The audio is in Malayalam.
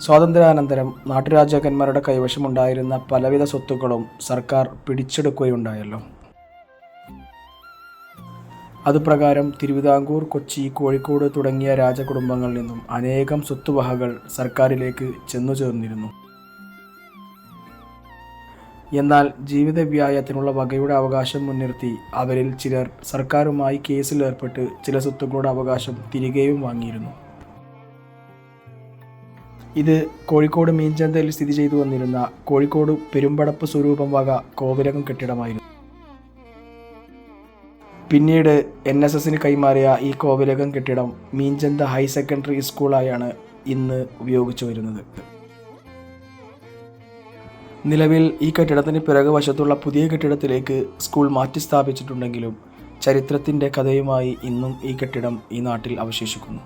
സ്വാതന്ത്ര്യാനന്തരം നാട്ടുരാജാക്കന്മാരുടെ കൈവശമുണ്ടായിരുന്ന പലവിധ സ്വത്തുക്കളും സർക്കാർ പിടിച്ചെടുക്കുകയുണ്ടായല്ലോ. അതുപ്രകാരം തിരുവിതാംകൂർ, കൊച്ചി, കോഴിക്കോട് തുടങ്ങിയ രാജകുടുംബങ്ങളിൽ നിന്നും അനേകം സ്വത്തുവകകൾ സർക്കാരിലേക്ക് ചെന്നുചേർന്നിരുന്നു. എന്നാൽ ജീവിതവ്യായത്തിനുള്ള വകയുടെ അവകാശം മുൻനിർത്തി അവരിൽ ചിലർ സർക്കാരുമായി കേസിലേർപ്പെട്ട് ചില സ്വത്തുക്കളുടെ അവകാശം തിരികെയും വാങ്ങിയിരുന്നു. ഇത് കോഴിക്കോട് മീഞ്ചന്തയിൽ സ്ഥിതി ചെയ്തു വന്നിരുന്ന കോഴിക്കോട് പെരുമ്പടപ്പ് സ്വരൂപം വക കോവിലകം കെട്ടിടമായിരുന്നു. പിന്നീട് NSSന് കൈമാറിയ ഈ കോവിലകം കെട്ടിടം മീഞ്ചന്ത ഹയർ സെക്കൻഡറി സ്കൂളായാണ് ഇന്ന് ഉപയോഗിച്ചു വരുന്നത്. നിലവിൽ ഈ കെട്ടിടത്തിന് പിറകുവശത്തുള്ള പുതിയ കെട്ടിടത്തിലേക്ക് സ്കൂൾ മാറ്റി സ്ഥാപിച്ചിട്ടുണ്ടെങ്കിലും ചരിത്രത്തിൻ്റെ കഥയുമായി ഇന്നും ഈ കെട്ടിടം ഈ നാട്ടിൽ അവശേഷിക്കുന്നു.